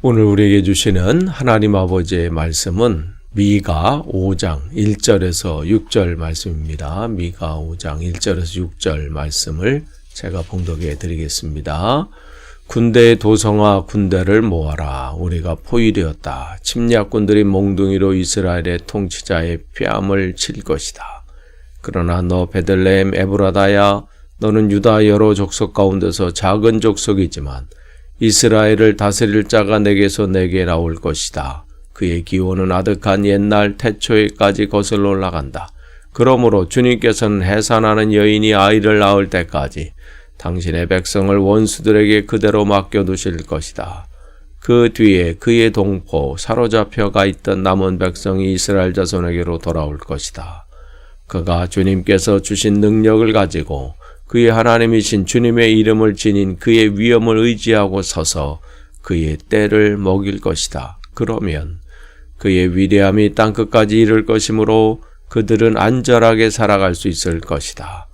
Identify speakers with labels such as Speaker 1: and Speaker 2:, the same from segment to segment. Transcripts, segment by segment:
Speaker 1: 오늘 우리에게 주시는 하나님 아버지의 말씀은 미가 5장 1절에서 6절 말씀입니다. 미가 5장 1절에서 6절 말씀을 제가 봉독해 드리겠습니다. 군대의 도성아 군대를 모아라. 우리가 포위되었다. 침략군들이 몽둥이로 이스라엘의 통치자의 뺨을 칠 것이다. 그러나 너 베들레헴 에브라다야, 너는 유다 여러 족속 가운데서 작은 족속이지만 이스라엘을 다스릴 자가 내게서 내게 나올 것이다. 그의 기호는 아득한 옛날 태초에까지 거슬러 올라간다. 그러므로 주님께서는 해산하는 여인이 아이를 낳을 때까지 당신의 백성을 원수들에게 그대로 맡겨두실 것이다. 그 뒤에 그의 동포 사로잡혀가 있던 남은 백성이 이스라엘 자손에게로 돌아올 것이다. 그가 주님께서 주신 능력을 가지고 그의 하나님이신 주님의 이름을 지닌 그의 위엄을 의지하고 서서 그의 때를 먹일 것이다. 그러면 그의 위대함이 땅끝까지 이를 것이므로 그들은 안전하게 살아갈 수 있을 것이다.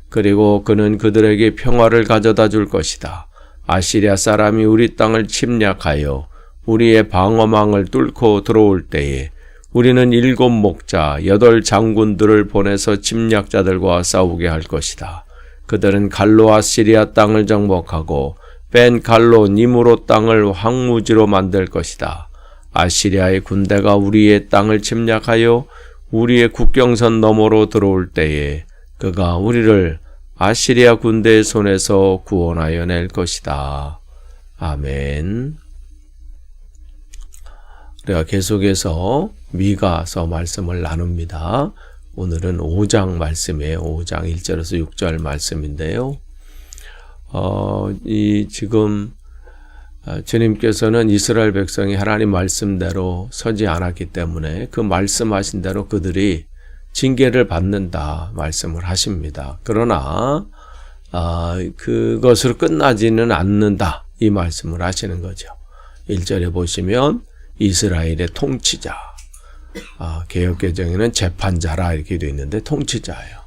Speaker 1: 그리고 그는 그들에게 평화를 가져다 줄 것이다. 아시리아 사람이 우리 땅을 침략하여 우리의 방어망을 뚫고 들어올 때에 우리는 7 목자 8 장군들을 보내서 침략자들과 싸우게 할 것이다. 그들은 갈로 아시리아 땅을 정복하고 뺀 갈로 니무롯 땅을 황무지로 만들 것이다. 아시리아의 군대가 우리의 땅을 침략하여 우리의 국경선 너머로 들어올 때에 그가 우리를 아시리아 군대의 손에서 구원하여 낼 것이다. 아멘. 우리가 계속해서 미가서 말씀을 나눕니다. 오늘은 5장 말씀이에요. 5장 1절에서 6절 말씀인데요. 지금 주님께서는 이스라엘 백성이 하나님 말씀대로 서지 않았기 때문에 그 말씀하신 대로 그들이 징계를 받는다 말씀을 하십니다. 그러나 그것으로 끝나지는 않는다 이 말씀을 하시는 거죠. 1절에 보시면 이스라엘의 통치자, 개역개정에는 재판자라 이렇게 되어 있는데 통치자예요.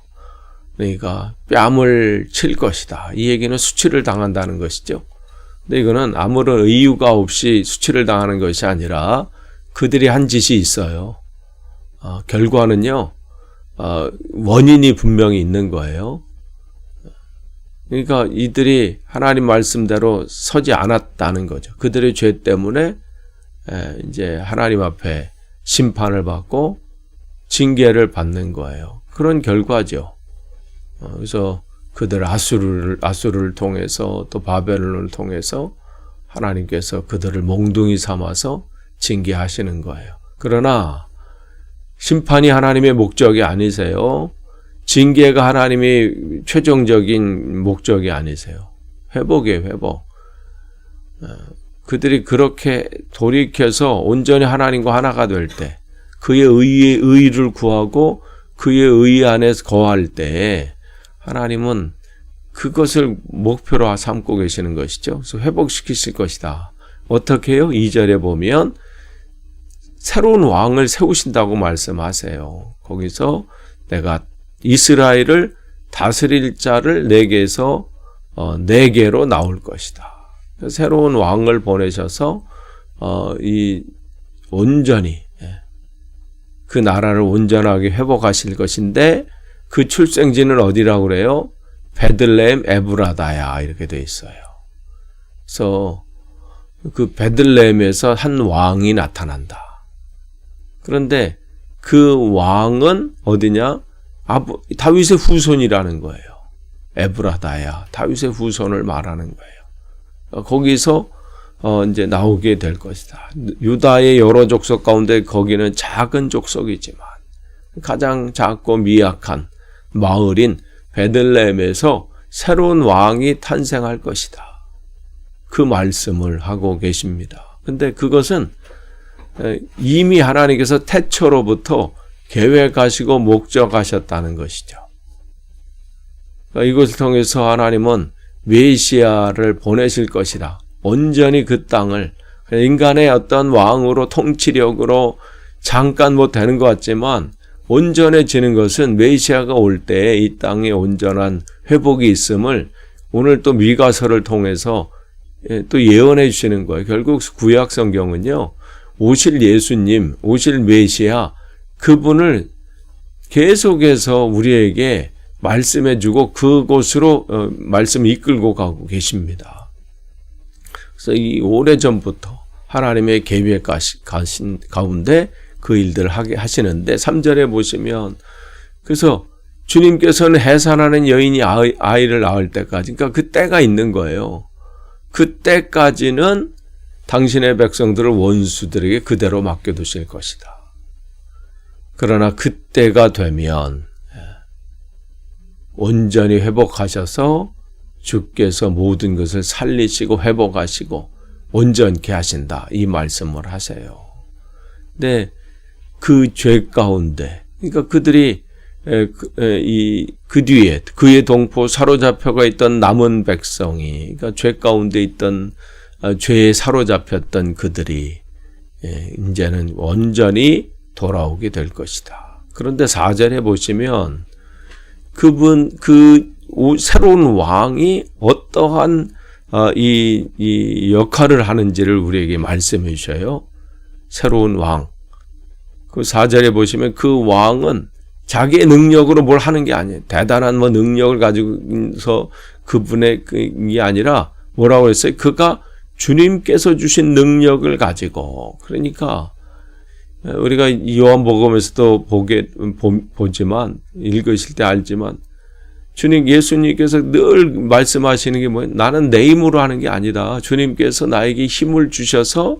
Speaker 1: 그러니까 뺨을 칠 것이다. 이 얘기는 수치를 당한다는 것이죠. 근데 이거는 아무런 이유가 없이 수치를 당하는 것이 아니라 그들이 한 짓이 있어요. 결과는요, 원인이 분명히 있는 거예요. 그러니까 이들이 하나님 말씀대로 서지 않았다는 거죠. 그들의 죄 때문에 이제 하나님 앞에 심판을 받고 징계를 받는 거예요. 그런 결과죠. 그래서 그들 아수르를 통해서 또 바벨론을 통해서 하나님께서 그들을 몽둥이 삼아서 징계하시는 거예요. 그러나 심판이 하나님의 목적이 아니세요. 징계가 하나님의 최종적인 목적이 아니세요. 회복이에요, 회복. 그들이 그렇게 돌이켜서 온전히 하나님과 하나가 될 때, 그의 의를 구하고 그의 의 안에서 거할 때 하나님은 그것을 목표로 삼고 계시는 것이죠. 그래서 회복시키실 것이다. 어떻게 해요? 2절에 보면 새로운 왕을 세우신다고 말씀하세요. 거기서 내가 이스라엘을 다스릴 자를 내게서 4개로 나올 것이다. 새로운 왕을 보내셔서 온전히 그 나라를 온전하게 회복하실 것인데 그 출생지는 어디라고 그래요? 베들레헴 에브라다야 이렇게 돼 있어요. 그래서 그 베들레헴에서 한 왕이 나타난다. 그런데 그 왕은 어디냐? 다윗의 후손이라는 거예요. 에브라다야, 다윗의 후손을 말하는 거예요. 거기서 이제 나오게 될 것이다. 유다의 여러 족속 가운데 거기는 작은 족속이지만 가장 작고 미약한 마을인 베들레헴에서 새로운 왕이 탄생할 것이다. 그 말씀을 하고 계십니다. 근데 그것은 이미 하나님께서 태초로부터 계획하시고 목적하셨다는 것이죠. 이것을 통해서 하나님은 메시아를 보내실 것이다. 온전히 그 땅을 인간의 어떤 왕으로 통치력으로 잠깐 되는 것 같지만 온전해지는 것은 메시아가 올 때 이 땅에 온전한 회복이 있음을 오늘 또 미가서를 통해서 또 예언해 주시는 거예요. 결국 구약 성경은요, 오실 예수님, 오실 메시아, 그분을 계속해서 우리에게 말씀해 주고 그곳으로 말씀을 이끌고 가고 계십니다. 그래서 이 오래전부터 하나님의 계획 가신 가운데 그 일들을 하게 하시는데 3절에 보시면, 그래서 주님께서는 해산하는 여인이 아이를 낳을 때까지, 그러니까 그 때가 있는 거예요. 그 때까지는 당신의 백성들을 원수들에게 그대로 맡겨두실 것이다. 그러나 그때가 되면 온전히 회복하셔서 주께서 모든 것을 살리시고 회복하시고 온전케 하신다. 이 말씀을 하세요. 근데 그 죄 가운데, 그러니까 그들이 그 뒤에 그의 동포 사로잡혀가 있던 남은 백성이, 그러니까 죄 가운데 있던 죄에 사로잡혔던 그들이 이제는 온전히 돌아오게 될 것이다. 그런데 4절에 보시면 그 새로운 왕이 어떠한 이 역할을 하는지를 우리에게 말씀해 주셔요. 새로운 왕. 그 4절에 보시면 그 왕은 자기의 능력으로 뭘 하는 게 아니에요. 대단한 능력을 가지고서 그분의 게 아니라 뭐라고 했어요? 그가 주님께서 주신 능력을 가지고, 그러니까 우리가 요한복음에서도 보지만, 읽으실 때 알지만, 예수님께서 늘 말씀하시는 게 뭐예요? 나는 내 힘으로 하는 게 아니다. 주님께서 나에게 힘을 주셔서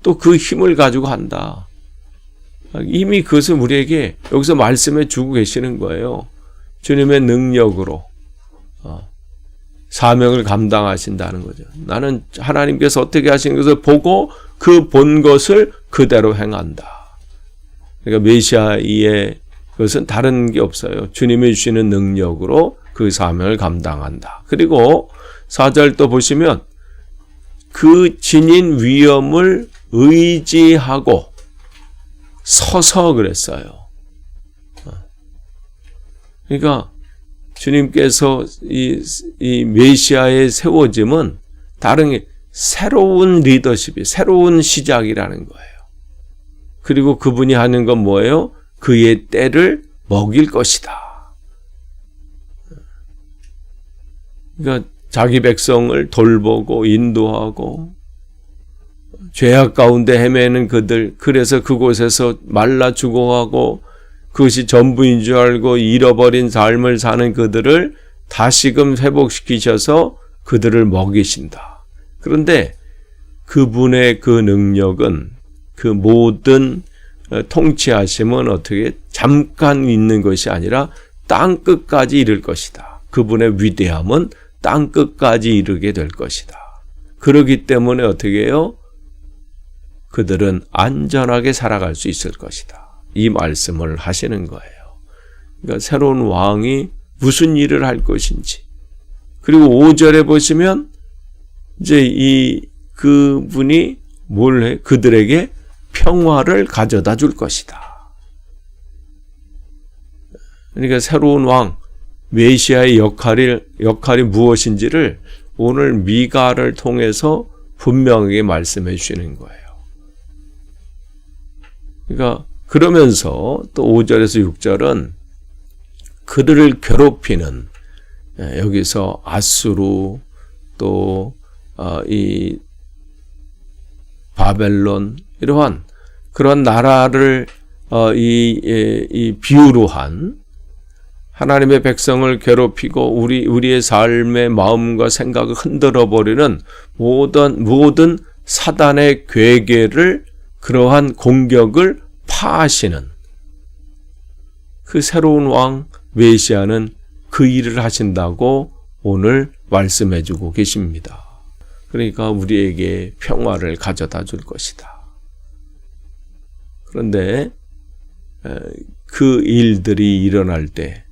Speaker 1: 또 그 힘을 가지고 한다. 이미 그것을 우리에게 여기서 말씀해 주고 계시는 거예요. 주님의 능력으로 사명을 감당하신다는 거죠. 나는 하나님께서 어떻게 하시는 것을 보고 그 본 것을 그대로 행한다. 그러니까 메시아의 그것은 다른 게 없어요. 주님이 주시는 능력으로 그 사명을 감당한다. 그리고 4절 또 보시면 그 지닌 위엄을 의지하고 서서 그랬어요. 그러니까 주님께서 이 메시아의 세워짐은 다른 게 새로운 리더십이, 새로운 시작이라는 거예요. 그리고 그분이 하는 건 뭐예요? 그의 때를 먹일 것이다. 그러니까 자기 백성을 돌보고 인도하고 죄악 가운데 헤매는 그들, 그래서 그곳에서 말라 죽어가고 그것이 전부인 줄 알고 잃어버린 삶을 사는 그들을 다시금 회복시키셔서 그들을 먹이신다. 그런데 그분의 그 능력은, 그 모든 통치하심은 어떻게 잠깐 있는 것이 아니라 땅끝까지 이를 것이다. 그분의 위대함은 땅끝까지 이르게 될 것이다. 그러기 때문에 어떻게 해요? 그들은 안전하게 살아갈 수 있을 것이다. 이 말씀을 하시는 거예요. 그러니까 새로운 왕이 무슨 일을 할 것인지. 그리고 5절에 보시면 이제 그분이 뭘 해? 그들에게 평화를 가져다 줄 것이다. 그러니까 새로운 왕, 메시아의 역할이 무엇인지를 오늘 미가를 통해서 분명하게 말씀해 주시는 거예요. 그러니까 그러면서 또 5절에서 6절은 그들을 괴롭히는, 여기서 아수르 또 이 바벨론 이러한 그런 나라를 이 비유로 한 하나님의 백성을 괴롭히고 우리의 삶의 마음과 생각을 흔들어 버리는 모든 사단의 괴계를, 그러한 공격을 파하시는 그 새로운 왕 메시아는 그 일을 하신다고 오늘 말씀해 주고 계십니다. 그러니까 우리에게 평화를 가져다 줄 것이다. 그런데 그 일들이 일어날 때,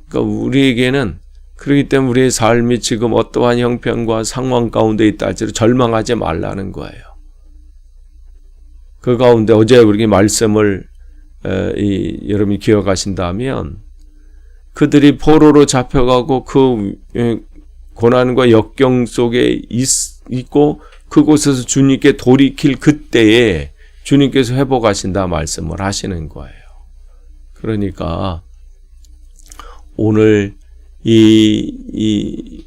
Speaker 1: 그러니까 우리에게는, 그렇기 때문에 우리의 삶이 지금 어떠한 형편과 상황 가운데 있다 할지라도 절망하지 말라는 거예요. 그 가운데 어제 우리에게 말씀을 여러분이 기억하신다면, 그들이 포로로 잡혀가고 고난과 역경 속에 있고 그곳에서 주님께 돌이킬 그때에 주님께서 회복하신다 말씀을 하시는 거예요. 그러니까 오늘 이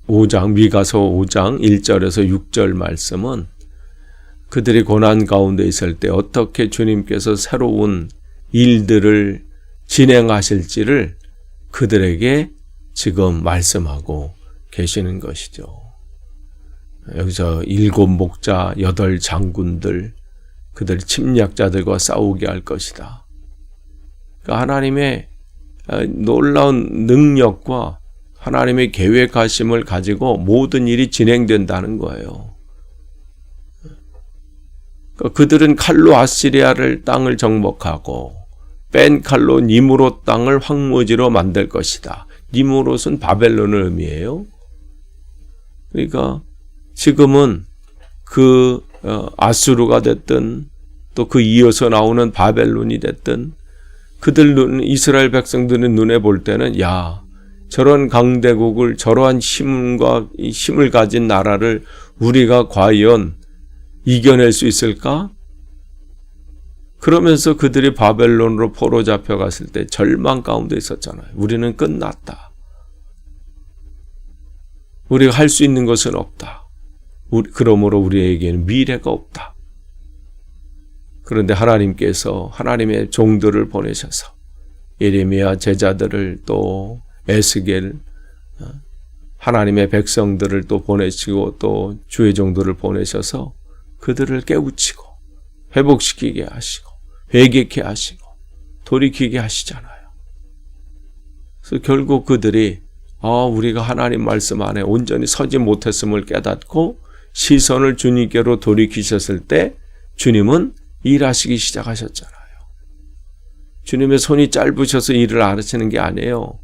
Speaker 1: 5장, 미가서 5장 1절에서 6절 말씀은 그들이 고난 가운데 있을 때 어떻게 주님께서 새로운 일들을 진행하실지를 그들에게 지금 말씀하고 계시는 것이죠. 여기서 7 목자, 8 장군들, 그들 침략자들과 싸우게 할 것이다. 그러니까 하나님의 놀라운 능력과 하나님의 계획하심을 가지고 모든 일이 진행된다는 거예요. 그들은 칼로 아시리아를 땅을 정복하고 뺀 칼로 니무롯 땅을 황무지로 만들 것이다. 니무롯은 바벨론을 의미해요. 그러니까 지금은 그 아수르가 됐든 또 그 이어서 나오는 바벨론이 됐든 그들 이스라엘 백성들의 눈에 볼 때는 야, 저런 강대국을 저러한 힘을 가진 나라를 우리가 과연 이겨낼 수 있을까? 그러면서 그들이 바벨론으로 포로 잡혀갔을 때 절망 가운데 있었잖아요. 우리는 끝났다. 우리가 할 수 있는 것은 없다. 그러므로 우리에게는 미래가 없다. 그런데 하나님께서 하나님의 종들을 보내셔서 예레미야 제자들을 또 에스겔 하나님의 백성들을 또 보내시고 또 주의 종들을 보내셔서 그들을 깨우치고 회복시키게 하시고 회개케 하시고 돌이키게 하시잖아요. 그래서 결국 그들이 우리가 하나님 말씀 안에 온전히 서지 못했음을 깨닫고 시선을 주님께로 돌이키셨을 때 주님은 일하시기 시작하셨잖아요. 주님의 손이 짧으셔서 일을 안 하시는 게 아니에요.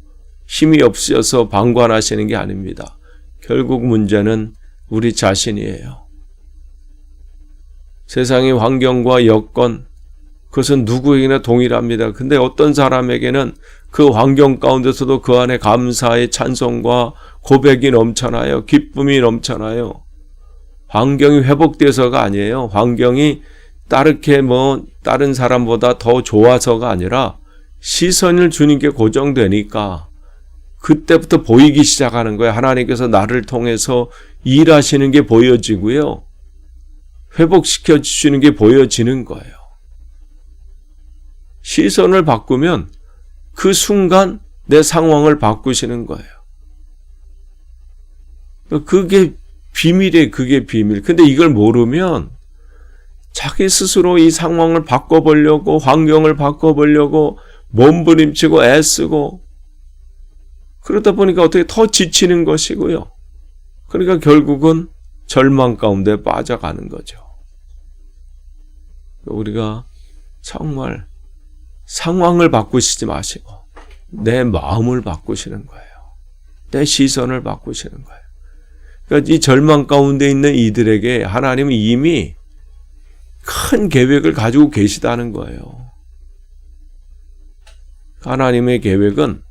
Speaker 1: 힘이 없으셔서 방관하시는 게 아닙니다. 결국 문제는 우리 자신이에요. 세상의 환경과 여건, 그것은 누구에게나 동일합니다. 근데 어떤 사람에게는 그 환경 가운데서도 그 안에 감사의 찬송과 고백이 넘쳐나요. 기쁨이 넘쳐나요. 환경이 회복돼서가 아니에요. 환경이 다른 사람보다 더 좋아서가 아니라 시선을 주님께 고정되니까 그때부터 보이기 시작하는 거예요. 하나님께서 나를 통해서 일하시는 게 보여지고요. 회복시켜 주시는 게 보여지는 거예요. 시선을 바꾸면 그 순간 내 상황을 바꾸시는 거예요. 그게 비밀이에요. 그게 비밀. 근데 이걸 모르면 자기 스스로 이 상황을 바꿔보려고 환경을 바꿔보려고 몸부림치고 애쓰고 그러다 보니까 어떻게 더 지치는 것이고요. 그러니까 결국은 절망 가운데 빠져가는 거죠. 우리가 정말 상황을 바꾸시지 마시고 내 마음을 바꾸시는 거예요. 내 시선을 바꾸시는 거예요. 그러니까 이 절망 가운데 있는 이들에게 하나님은 이미 큰 계획을 가지고 계시다는 거예요. 하나님의 계획은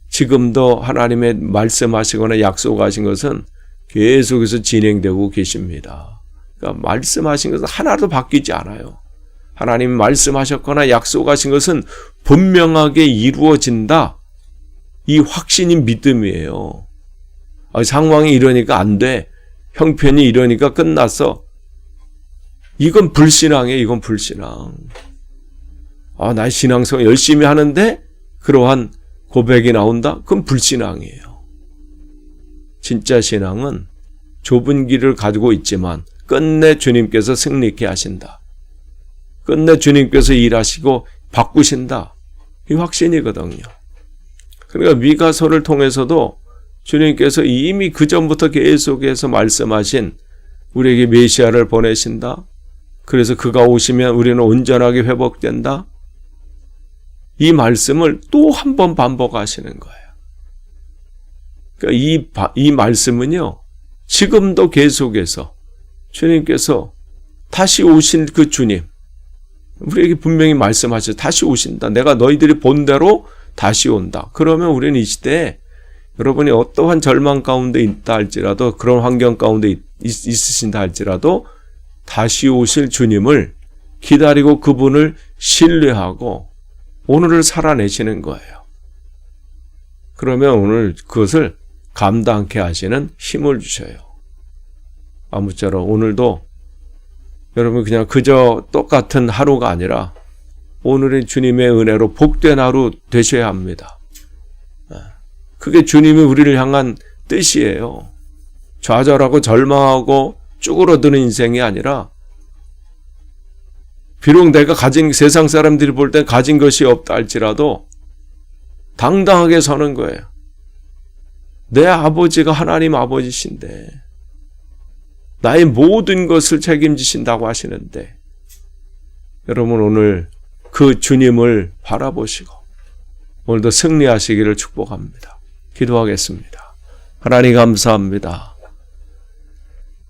Speaker 1: 지금도 하나님의 말씀하시거나 약속하신 것은 계속해서 진행되고 계십니다. 그러니까 말씀하신 것은 하나도 바뀌지 않아요. 하나님이 말씀하셨거나 약속하신 것은 분명하게 이루어진다. 이 확신이 믿음이에요. 상황이 이러니까 안 돼. 형편이 이러니까 끝났어. 이건 불신앙이에요. 이건 불신앙. 나 신앙생활 열심히 하는데 그러한 고백이 나온다? 그건 불신앙이에요. 진짜 신앙은 좁은 길을 가지고 있지만 끝내 주님께서 승리케 하신다. 끝내 주님께서 일하시고 바꾸신다. 이 확신이거든요. 그러니까 미가서를 통해서도 주님께서 이미 그 전부터 계속해서 말씀하신 우리에게 메시아를 보내신다. 그래서 그가 오시면 우리는 온전하게 회복된다. 이 말씀을 또 한 번 반복하시는 거예요. 그러니까 이 말씀은요, 지금도 계속해서 주님께서 다시 오신 그 주님, 우리에게 분명히 말씀하셔서 다시 오신다. 내가 너희들이 본 대로 다시 온다. 그러면 우리는 이 시대에 여러분이 어떠한 절망 가운데 있다 할지라도, 그런 환경 가운데 있으신다 할지라도 다시 오실 주님을 기다리고 그분을 신뢰하고 오늘을 살아내시는 거예요. 그러면 오늘 그것을 감당케 하시는 힘을 주셔요. 아무쪼록 오늘도 여러분 그냥 그저 똑같은 하루가 아니라 오늘의 주님의 은혜로 복된 하루 되셔야 합니다. 그게 주님이 우리를 향한 뜻이에요. 좌절하고 절망하고 쭈그러드는 인생이 아니라, 비록 내가 가진, 세상 사람들이 볼 땐 가진 것이 없다 할지라도 당당하게 서는 거예요. 내 아버지가 하나님 아버지신데 나의 모든 것을 책임지신다고 하시는데, 여러분 오늘 그 주님을 바라보시고 오늘도 승리하시기를 축복합니다. 기도하겠습니다. 하나님 감사합니다.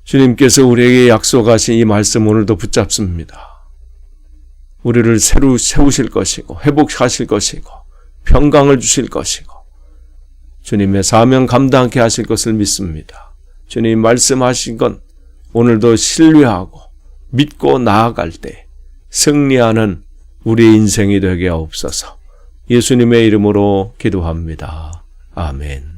Speaker 1: 주님께서 우리에게 약속하신 이 말씀 오늘도 붙잡습니다. 우리를 새로 세우실 것이고 회복하실 것이고 평강을 주실 것이고 주님의 사명 감당케 하실 것을 믿습니다. 주님 말씀하신 건 오늘도 신뢰하고 믿고 나아갈 때 승리하는 우리의 인생이 되게 하옵소서. 예수님의 이름으로 기도합니다. 아멘.